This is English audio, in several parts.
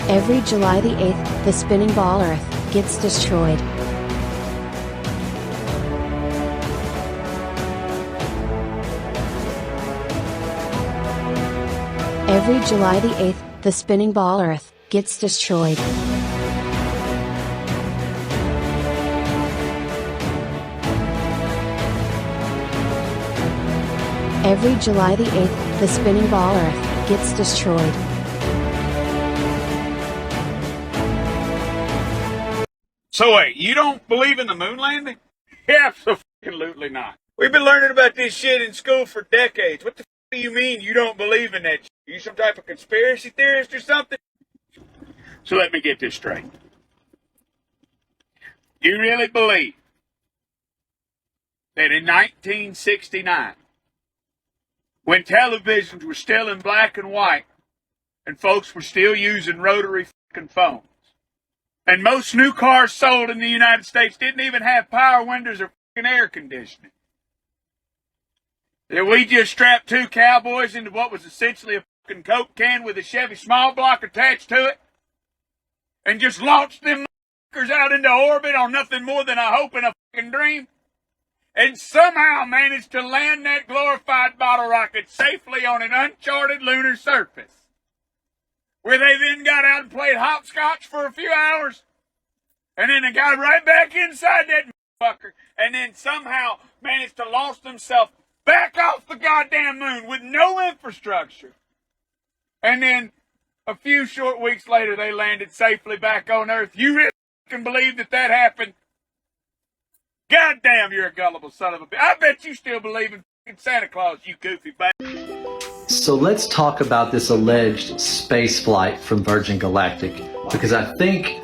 Every July the 8th, the spinning ball Earth gets destroyed. Every July the 8th, the spinning ball Earth gets destroyed. Every July the 8th, the spinning ball Earth gets destroyed. So wait, you don't believe in the moon landing? Absolutely not. We've been learning about this shit in school for decades. What the do you mean you don't believe in that shit? Are you some type of conspiracy theorist or something? So let me get this straight. You really believe that in 1969, when televisions were still in black and white, and folks were still using rotary fucking phones, and most new cars sold in the United States didn't even have power windows or fucking air conditioning, that we just strapped two cowboys into what was essentially a fucking Coke can with a Chevy small block attached to it, and just launched them fuckers out into orbit on nothing more than a hope and a fucking dream, and somehow managed to land that glorified bottle rocket safely on an uncharted lunar surface, where they then got out and played hopscotch for a few hours, and then they got right back inside that fucker, and then somehow managed to launch themselves back off the goddamn moon with no infrastructure. And then a few short weeks later, they landed safely back on Earth. You really can believe that that happened? Goddamn, you're a gullible son of a bitch. I bet you still believe in Santa Claus, you goofy bastard. So let's talk about this alleged space flight from Virgin Galactic, because I think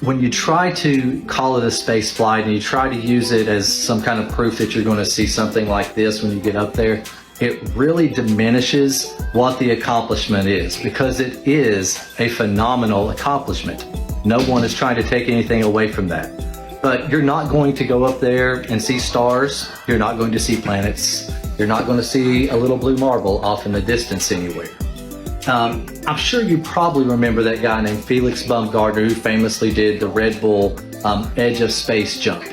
when you try to call it a space flight and you try to use it as some kind of proof that you're going to see something like this when you get up there, it really diminishes what the accomplishment is, because it is a phenomenal accomplishment. No one is trying to take anything away from that. But you're not going to go up there and see stars. You're not going to see planets. You're not going to see a little blue marble off in the distance anywhere. I'm sure you probably remember that guy named Felix Baumgartner, who famously did the Red Bull Edge of Space jump.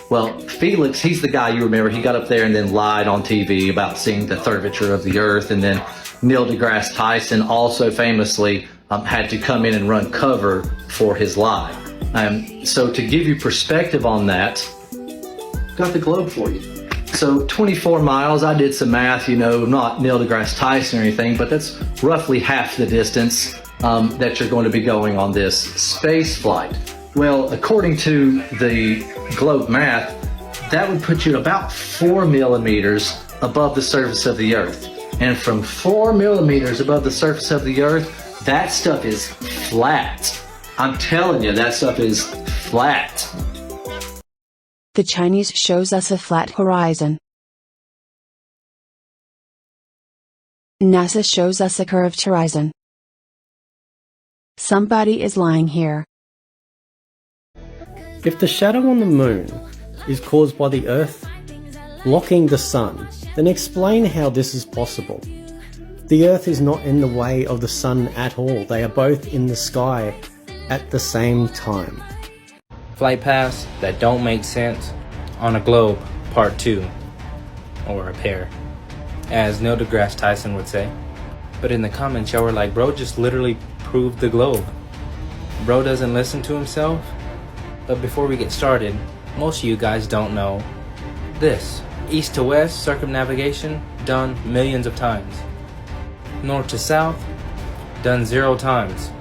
Well, Felix, he's the guy you remember. He got up there and then lied on TV about seeing the curvature of the Earth. And then Neil deGrasse Tyson also famously had to come in and run cover for his lie. So to give you perspective on that, got the globe for you. So 24 miles, I did some math, you know, not Neil deGrasse Tyson or anything, but that's roughly half the distance that you're going to be going on this space flight. Well, according to the globe math, that would put you about 4 millimeters above the surface of the Earth. And from 4 millimeters above the surface of the Earth, that stuff is flat. I'm telling you, that stuff is flat. The Chinese shows us a flat horizon. NASA shows us a curved horizon. Somebody is lying here. If the shadow on the moon is caused by the Earth blocking the sun, then explain how this is possible. The Earth is not in the way of the sun at all. They are both in the sky at the same time. Flight paths that don't make sense on a globe, part 2, or a pair, as Neil deGrasse Tyson would say. But in the comments, y'all were like, bro just literally proved the globe. Bro doesn't listen to himself. But before we get started, most of you guys don't know this. East to west circumnavigation, done millions of times. North to south, done 0 times.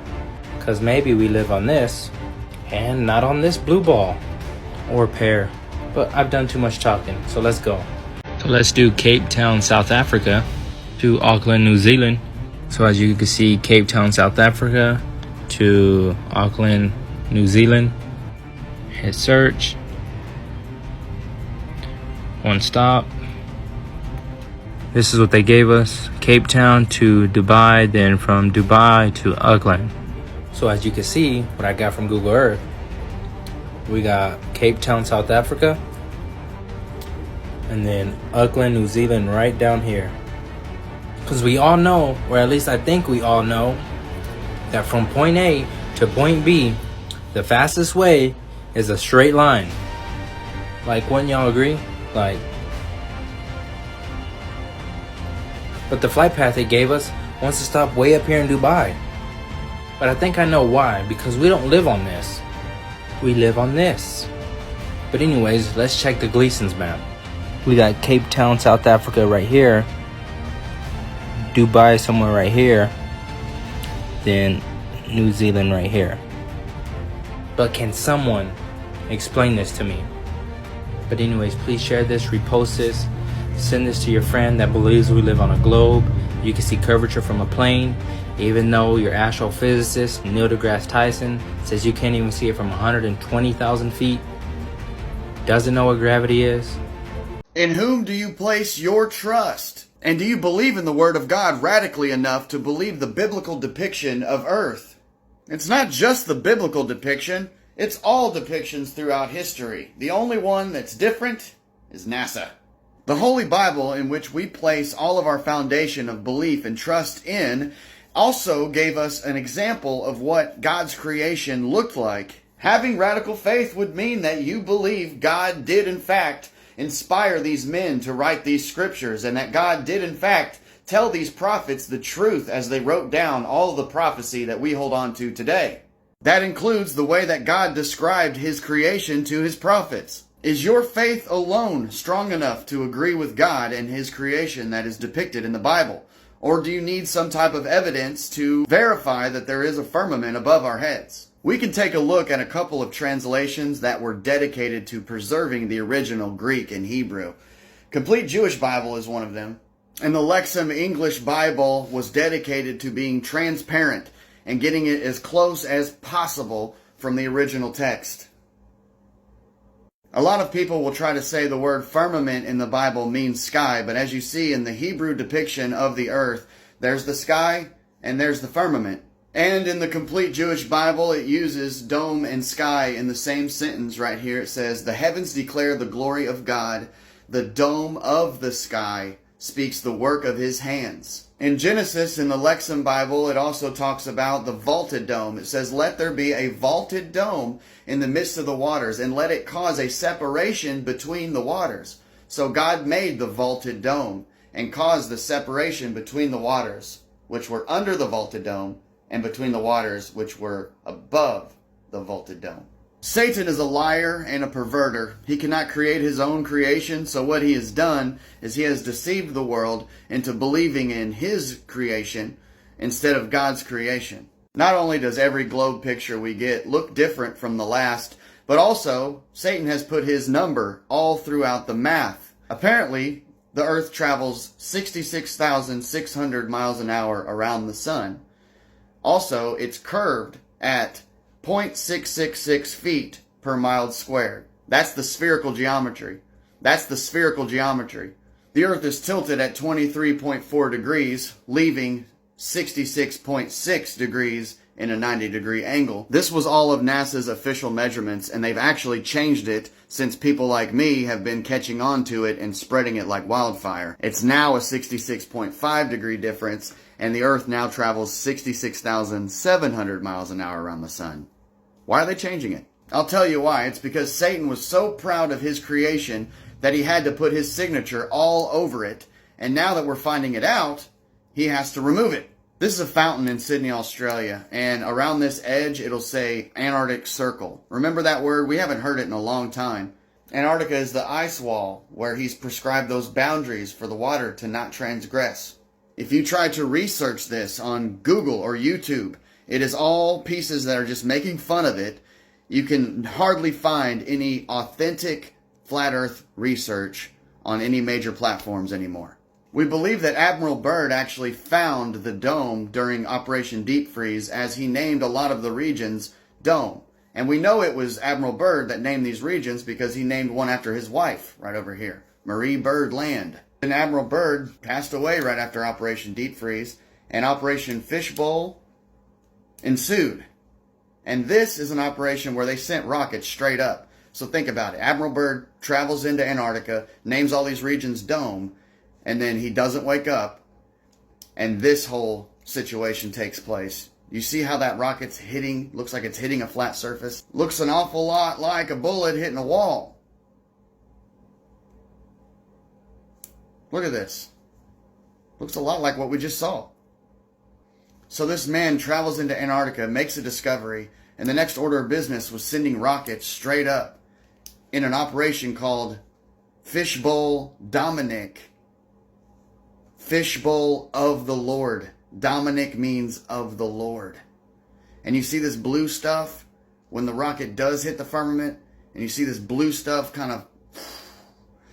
Cause maybe we live on this, and not on this blue ball, or pear. But I've done too much talking, so let's go. So let's do Cape Town, South Africa, to Auckland, New Zealand. So as you can see, Cape Town, South Africa, to Auckland, New Zealand. Hit search. 1 stop. This is what they gave us. Cape Town to Dubai, then from Dubai to Auckland. So as you can see, what I got from Google Earth, we got Cape Town, South Africa, and then Auckland, New Zealand right down here. Because we all know, or at least I think we all know, that from point A to to point B, the fastest way is a straight line. Like, wouldn't y'all agree? Like, but the flight path it gave us wants to stop way up here in Dubai. But I think I know why, because we don't live on this. We live on this. But anyways, let's check the Gleason's map. We got Cape Town, South Africa right here. Dubai somewhere right here. Then New Zealand right here. But can someone explain this to me? But anyways, please share this, repost this, send this to your friend that believes we live on a globe. You can see curvature from a plane, even though your astrophysicist, Neil deGrasse Tyson, says you can't even see it from 120,000 feet. Doesn't know what gravity is. In whom do you place your trust? And do you believe in the Word of God radically enough to believe the biblical depiction of Earth? It's not just the biblical depiction, it's all depictions throughout history. The only one that's different is NASA. The Holy Bible, in which we place all of our foundation of belief and trust in, also gave us an example of what God's creation looked like. Having radical faith would mean that you believe God did in fact inspire these men to write these scriptures, and that God did in fact tell these prophets the truth as they wrote down all the prophecy that we hold on to today. That includes the way that God described his creation to his prophets. Is your faith alone strong enough to agree with God and his creation that is depicted in the Bible? Or do you need some type of evidence to verify that there is a firmament above our heads? We can take a look at a couple of translations that were dedicated to preserving the original Greek and Hebrew. Complete Jewish Bible is one of them. And the Lexham English Bible was dedicated to being transparent and getting it as close as possible from the original text. A lot of people will try to say the word firmament in the Bible means sky, but as you see in the Hebrew depiction of the earth, there's the sky and there's the firmament. And in the Complete Jewish Bible, it uses dome and sky in the same sentence right here. It says, "The heavens declare the glory of God. The dome of the sky speaks the work of his hands." In Genesis, in the Lexham Bible, it also talks about the vaulted dome. It says, "Let there be a vaulted dome in the midst of the waters, and let it cause a separation between the waters." So God made the vaulted dome and caused the separation between the waters, which were under the vaulted dome, and between the waters which were above the vaulted dome. Satan is a liar and a perverter. He cannot create his own creation, so what he has done is he has deceived the world into believing in his creation instead of God's creation. Not only does every globe picture we get look different from the last, but also Satan has put his number all throughout the math. Apparently, the earth travels 66,600 miles an hour around the sun. Also, it's curved at 0.666 feet per mile squared. That's the spherical geometry. That's the spherical geometry. The earth is tilted at 23.4 degrees, leaving 66.6 degrees in a 90-degree angle. This was all of NASA's official measurements, and they've actually changed it since people like me have been catching on to it and spreading it like wildfire. It's now a 66.5 degree difference, and the Earth now travels 66,700 miles an hour around the sun. Why are they changing it? I'll tell you why. It's because Satan was so proud of his creation that he had to put his signature all over it, and now that we're finding it out, he has to remove it. This is a fountain in Sydney, Australia, and around this edge it'll say Antarctic Circle. Remember that word? We haven't heard it in a long time. Antarctica is the ice wall where he's prescribed those boundaries for the water to not transgress. If you try to research this on Google or YouTube, it is all pieces that are just making fun of it. You can hardly find any authentic flat earth research on any major platforms anymore. We believe that Admiral Byrd actually found the dome during Operation Deep Freeze, as he named a lot of the regions Dome. And we know it was Admiral Byrd that named these regions because he named one after his wife right over here, Marie Byrd Land. And Admiral Byrd passed away right after Operation Deep Freeze, and Operation Fishbowl ensued. And this is an operation where they sent rockets straight up. So think about it. Admiral Byrd travels into Antarctica, names all these regions Dome, and then he doesn't wake up, and this whole situation takes place You see how that rocket's hitting? Looks like it's hitting a flat surface. Looks an awful lot like a bullet hitting a wall. Look at this. Looks a lot like what we just saw. So this man travels into Antarctica, makes a discovery, and the next order of business was sending rockets straight up in an operation called Fishbowl Dominic. Fishbowl of the Lord. Dominic means of the Lord. And you see this blue stuff when the rocket does hit the firmament, and you see this blue stuff kind of...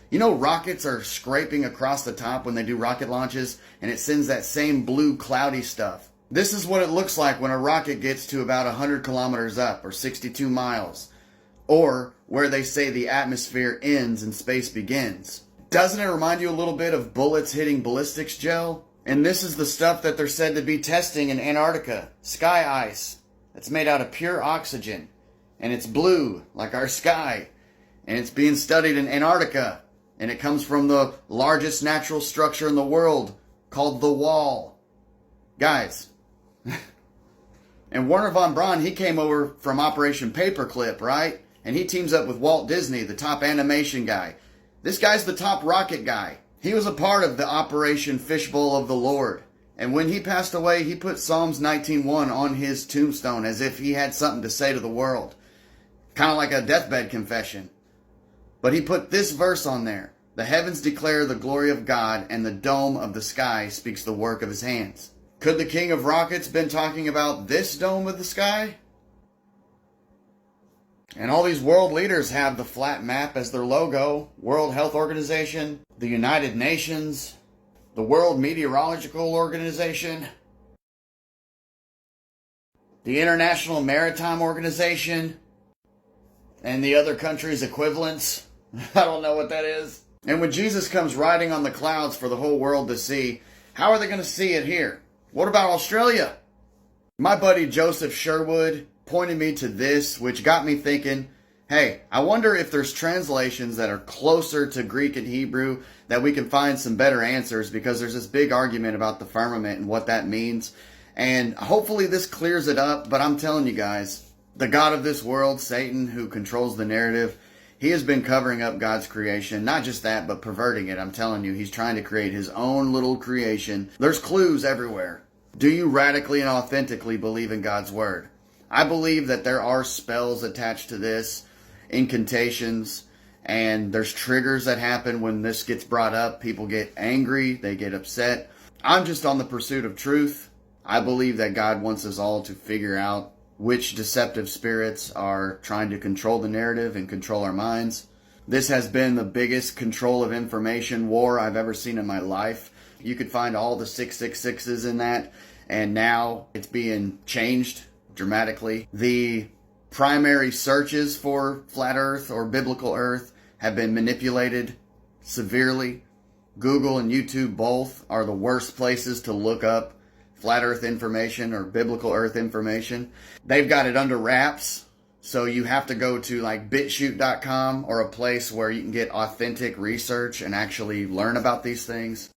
You know, rockets are scraping across the top when they do rocket launches, and it sends that same blue cloudy stuff. This is what it looks like when a rocket gets to about 100 kilometers up, or 62 miles, or where they say the atmosphere ends and space begins. Doesn't it remind you a little bit of bullets hitting ballistics gel? And this is the stuff that they're said to be testing in Antarctica. Sky ice. It's made out of pure oxygen. And it's blue, like our sky. And it's being studied in Antarctica. And it comes from the largest natural structure in the world, called the Wall. Guys. And Werner von Braun, he came over from Operation Paperclip, right? And he teams up with Walt Disney, the top animation guy. This guy's the top rocket guy. He was a part of the Operation Fishbowl of the Lord. And when he passed away, he put Psalms 19:1 on his tombstone as if he had something to say to the world. Kind of like a deathbed confession. But he put this verse on there. The heavens declare the glory of God, and the dome of the sky speaks the work of his hands. Could the king of rockets been talking about this dome of the sky? And all these world leaders have the flat map as their logo. World Health Organization, the United Nations, the World Meteorological Organization, the International Maritime Organization, and the other countries' equivalents. I don't know what that is. And when Jesus comes riding on the clouds for the whole world to see, how are they going to see it here? What about Australia? My buddy Joseph Sherwood pointed me to this, which got me thinking, hey, I wonder if there's translations that are closer to Greek and Hebrew that we can find some better answers, because there's this big argument about the firmament and what that means. And hopefully this clears it up, but I'm telling you guys, the God of this world, Satan, who controls the narrative, he has been covering up God's creation. Not just that, but perverting it. I'm telling you, he's trying to create his own little creation. There's clues everywhere. Do you radically and authentically believe in God's word? I believe that there are spells attached to this, incantations, and there's triggers that happen when this gets brought up. People get angry, they get upset. I'm just on the pursuit of truth. I believe that God wants us all to figure out which deceptive spirits are trying to control the narrative and control our minds. This has been the biggest control of information war I've ever seen in my life. You could find all the 666s in that, and now it's being changed dramatically. The primary searches for flat earth or biblical earth have been manipulated severely. Google and YouTube both are the worst places to look up flat earth information or biblical earth information. They've got it under wraps, so you have to go to like bitshoot.com or a place where you can get authentic research and actually learn about these things.